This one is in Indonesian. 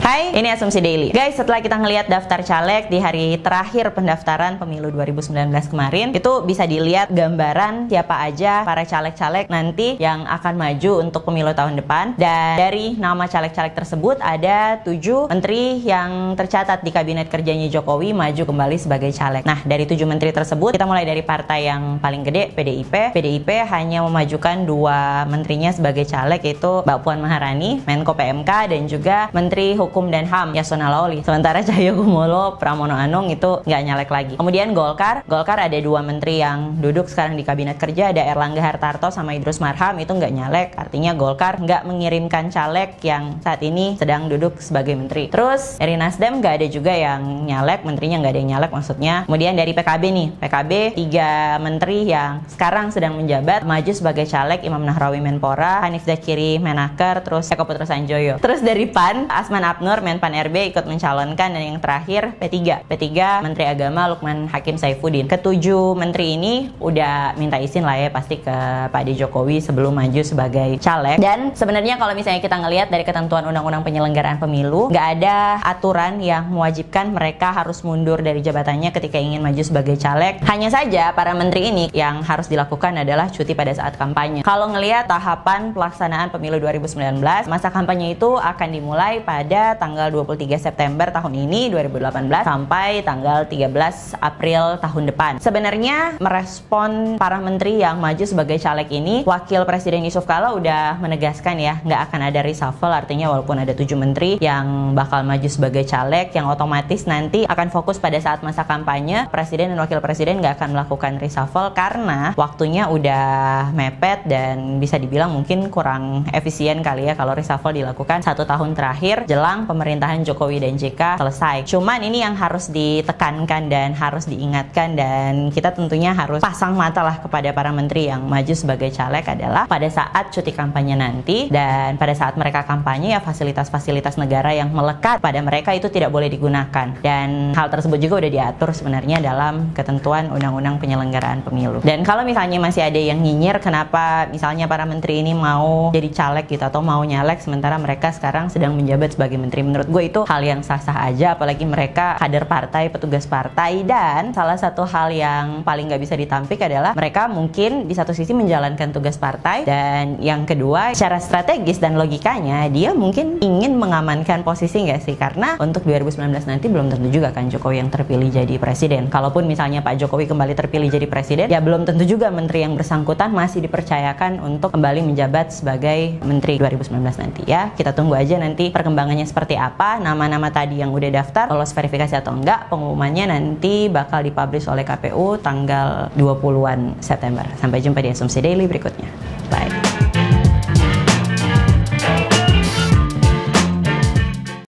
Hai, ini Asumsi Daily. Guys, setelah kita ngelihat daftar caleg di hari terakhir pendaftaran pemilu 2019 kemarin, itu bisa dilihat gambaran siapa aja para caleg-caleg nanti yang akan maju untuk pemilu tahun depan. Dan dari nama caleg-caleg tersebut ada 7 menteri yang tercatat di kabinet kerjanya Jokowi maju kembali sebagai caleg. Nah, dari 7 menteri tersebut, kita mulai dari partai yang paling gede, PDIP. PDIP hanya memajukan 2 menterinya sebagai caleg, yaitu Mbak Puan Maharani, Menko PMK, dan juga Menteri Hukum dan HAM, Yasona Lawli. Sementara Cahyokumolo Pramono Anung itu nggak nyalek lagi. Kemudian Golkar ada 2 menteri yang duduk sekarang di kabinet kerja, ada Erlangga Hartarto sama Idrus Marham, itu nggak nyalek. Artinya Golkar nggak mengirimkan caleg yang saat ini sedang duduk sebagai menteri. Terus dari Nasdem nggak ada juga yang nyalek, menterinya nggak ada yang nyalek maksudnya. Kemudian dari PKB nih, PKB 3 menteri yang sekarang sedang menjabat maju sebagai caleg, Imam Nahrawi Menpora, Hanif Dakiri Menaker, terus Eko Putro Sanjoyo. Terus dari PAN, Asman Abnur Menpan RB ikut mencalonkan, dan yang terakhir P3 Menteri Agama Lukman Hakim Saifuddin. Ketujuh menteri ini udah minta izin lah ya pasti ke Pak D. Jokowi sebelum maju sebagai caleg. Dan sebenarnya kalau misalnya kita ngelihat dari ketentuan Undang-Undang Penyelenggaraan Pemilu, nggak ada aturan yang mewajibkan mereka harus mundur dari jabatannya ketika ingin maju sebagai caleg. Hanya saja para menteri ini yang harus dilakukan adalah cuti pada saat kampanye. Kalau ngelihat tahapan pelaksanaan pemilu 2019, masa kampanye itu akan dimulai pada tanggal 23 September tahun ini 2018 sampai tanggal 13 April tahun depan. Sebenarnya merespon para menteri yang maju sebagai caleg ini, Wakil Presiden Yusuf Kala udah menegaskan ya, nggak akan ada reshuffle. Artinya walaupun ada 7 menteri yang bakal maju sebagai caleg, yang otomatis nanti akan fokus pada saat masa kampanye, Presiden dan Wakil Presiden nggak akan melakukan reshuffle karena waktunya udah mepet dan bisa dibilang mungkin kurang efisien kali ya kalau reshuffle dilakukan 1 tahun terakhir jelang pemerintahan Jokowi dan JK selesai. Cuman ini yang harus ditekankan dan harus diingatkan, dan kita tentunya harus pasang mata lah kepada para menteri yang maju sebagai caleg adalah pada saat cuti kampanye nanti, dan pada saat mereka kampanye ya fasilitas-fasilitas negara yang melekat pada mereka itu tidak boleh digunakan. Dan hal tersebut juga udah diatur sebenarnya dalam ketentuan Undang-Undang Penyelenggaraan Pemilu. Dan kalau misalnya masih ada yang nyinyir kenapa misalnya para menteri ini mau jadi caleg gitu atau mau nyalek sementara mereka sekarang sedang menjabat sebagai menteri, menurut gue itu hal yang sah-sah aja, apalagi mereka kader partai, petugas partai. Dan salah satu hal yang paling nggak bisa ditampik adalah mereka mungkin di satu sisi menjalankan tugas partai, dan yang kedua secara strategis dan logikanya dia mungkin ingin mengamankan posisi nggak sih, karena untuk 2019 nanti belum tentu juga kan Jokowi yang terpilih jadi presiden. Kalaupun misalnya Pak Jokowi kembali terpilih jadi presiden, ya belum tentu juga menteri yang bersangkutan masih dipercayakan untuk kembali menjabat sebagai menteri 2019 nanti ya. Kita tunggu aja nanti perkembangannya seperti apa. Nama-nama tadi yang udah daftar lolos verifikasi atau enggak, pengumumannya nanti bakal dipublish oleh KPU tanggal 20-an September. Sampai jumpa di Asumsi Daily berikutnya. Bye.